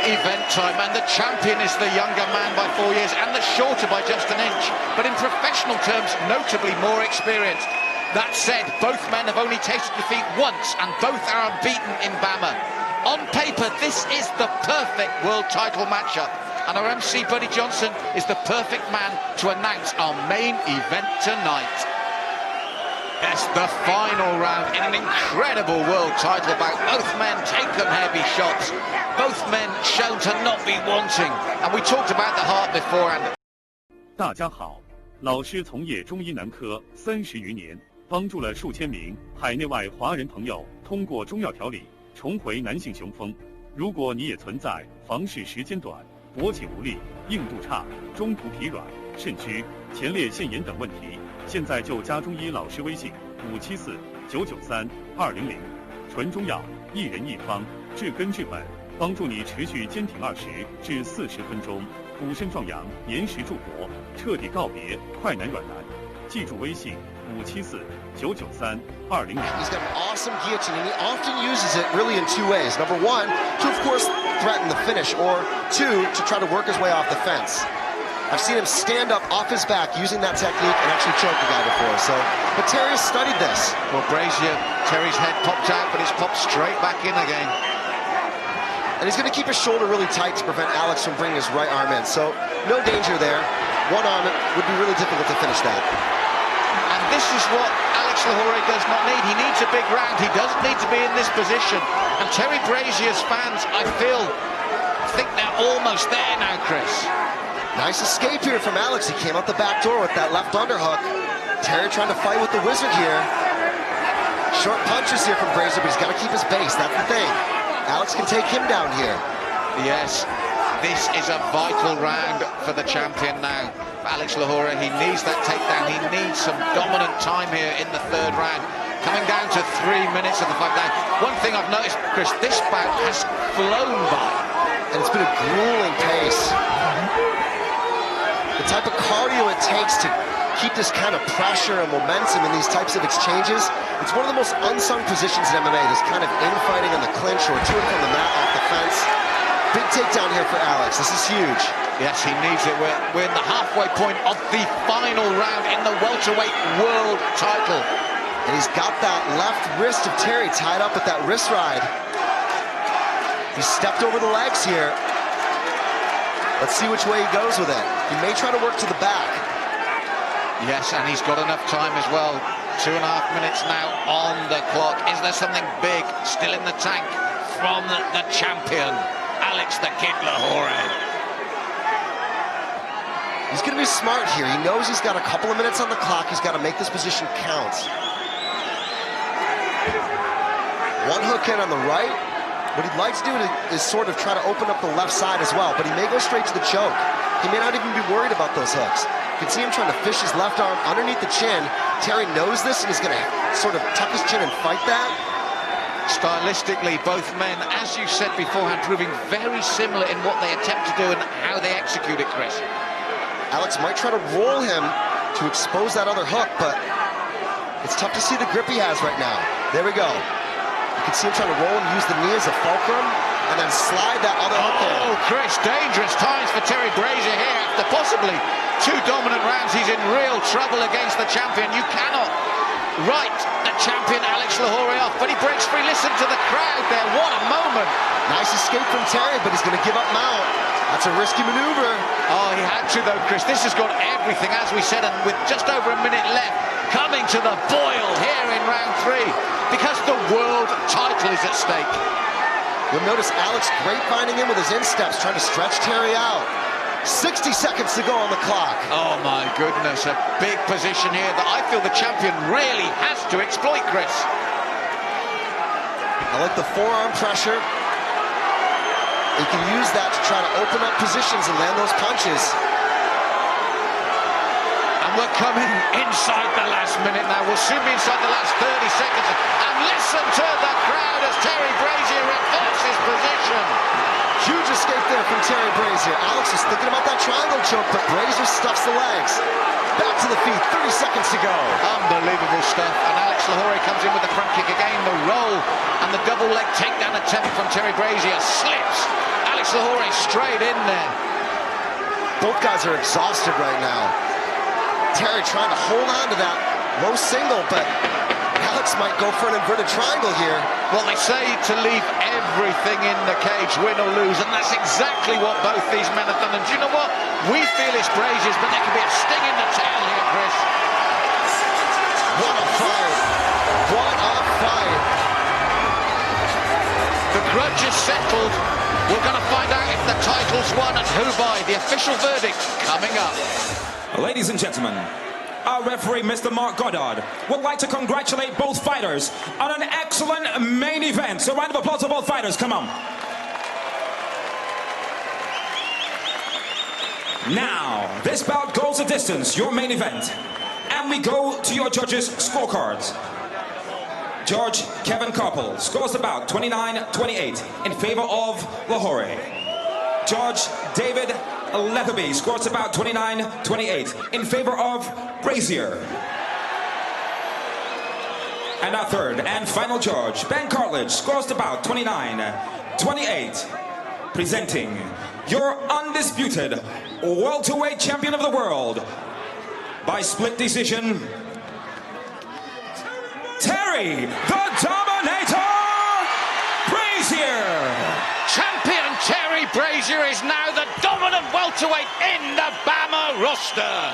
event time, and the champion is the younger man by 4 years and the shorter by just an inch, but in professional terms notably more experienced. That said, both men have only tasted defeat once and both are unbeaten in Bama. On paper, this is the perfect world title matchup, and our MC Buddy Johnson is the perfect man to announce our main event tonight. Yes, the final round in an incredible world title bout. Both men taken heavy shots. Both men shown to not be wanting. And we talked about the heart beforehand. 大家好，老师从业中医男科30余年，帮助了数千名海内外华人朋友通过中药调理重回男性雄风。如果你也存在房事时间短、勃起无力、硬度差、中途疲软、肾虚、前列腺炎等问题，现在就加中医老师微信574-993-200，纯中药，一人一方，治根治本，帮助你持续坚挺20至40分钟，补肾壮阳，延时助勃，彻底告别快男软男。记住微信574-993-200。 He's got an awesome guillotine, and he often uses it really in two ways. Number one, to of course threaten the finish, or two, to try to work his way off the fence. I've seen him stand up off his back using that technique and actually choke the guy before. But Terry has studied this. Well, Brazier, Terry's head popped out, but it's popped straight back in again. And he's going to keep his shoulder really tight to prevent Alex from bringing his right arm in. So no danger there. One arm would be really difficult to finish that. And this is what Alex Lahore does not need. He needs a big round. He doesn't need to be in this position. And Terry Brazier's fans, I think they're almost there now, Chris. Nice escape here from Alex. He came out the back door with that left underhook. Terry trying to fight with the wizard here. Short punches here from Brazier, but he's got to keep his base. That's the thing. Alex can take him down here. Yes, this is a vital round for the champion now. Alex Lahore, he needs that takedown. He needs some dominant time here in the third round. Coming down to 3 minutes of the fight now. One thing I've noticed, Chris, this bout has flown by. And it's been a grueling pace. The type of cardio it takes to keep this kind of pressure and momentum in these types of exchanges, it's one of the most unsung positions in MMA, this kind of infighting on the clinch or to and from the mat off the fence. Big takedown here for Alex. This is huge. Yes, he needs it. We're in the halfway point of the final round in the welterweight world title. And he's got that left wrist of Terry tied up with that wrist ride. He stepped over the legs here. Let's see which way he goes with it. He may try to work to the back. Yes, and he's got enough time as well. 2.5 minutes now on the clock. Is there something big still in the tank from the champion, Alex the Kid Lahore? He's going to be smart here. He knows he's got a couple of minutes on the clock. He's got to make this position count. One hook in on the right. What he'd like to do is sort of try to open up the left side as well, but he may go straight to the choke. He may not even be worried about those hooks. You can see him trying to fish his left arm underneath the chin. Terry knows this, and he's going to sort of tuck his chin and fight that. Stylistically, both men, as you said beforehand, proving very similar in what they attempt to do and how they execute it, Chris. Alex might try to roll him to expose that other hook, but it's tough to see the grip he has right now. There we go. You can see him trying to roll and use the knee as a fulcrum, and then slide that other hook in. Oh, Chris, dangerous times for Terry Brazier here. After possibly 2 dominant rounds, he's in real trouble against the champion. You cannot write the champion Alex Lahore off, but he breaks free. Listen to the crowd there. What a moment. Nice escape from Terry, but he's going to give up mount. That's a risky maneuver. Oh, he had to though, Chris. This has got everything, as we said, and with just over a minute left, coming to the boil here in round 3, because the world title is at stake. You'll notice Alex grapevining in with his insteps, trying to stretch Terry out. 60 seconds to go on the clock. Oh my goodness, a big position here that I feel the champion really has to exploit, Chris. I like the forearm pressure. He can use that to try to open up positions and land those punches. And we're coming inside the last minute now. We'll soon be inside the last 30 seconds. And listen to the crowd as Terry Brazier reverses position. Huge escape there from Terry Brazier. Alex is thinking about that triangle choke, but Brazier stuffs the legs. Back to the feet, 30 seconds to go. Unbelievable stuff. And Alex Lahore comes in with the front kick again. The roll and the double leg takedown attempt from Terry Brazier slips. Alex Alex Lahore straight in there. Both guys are exhausted right now. Terry trying to hold on to that low single, but Alex might go for an inverted triangle here. Well, they say to leave everything in the cage, win or lose, and that's exactly what both these men have done. And do you know what? We feel it's Brazier's, but there could be a sting in the tail here, Chris. What a fight. What a fight. The grudge is settled. We're going to find out if the title's won and who by. The official verdict coming up. Ladies and gentlemen, our referee, Mr. Mark Goddard, would like to congratulate both fighters on an excellent main event. So round of applause for both fighters, come on. Now, this bout goes the distance, your main event. And we go to your judges' scorecards. Judge Kevin Koppel scores the bout 29-28 in favor of Lahore. Judge David Letherby scores the bout 29-28 in favor of Brazier. And our third and final judge, Ben Cartledge, scores the bout 29-28, presenting your undisputed welterweight champion of the world by split decision, Terry the Dominator Brazier. Champion Terry Brazier is now the dominant welterweight in the BAMMA roster.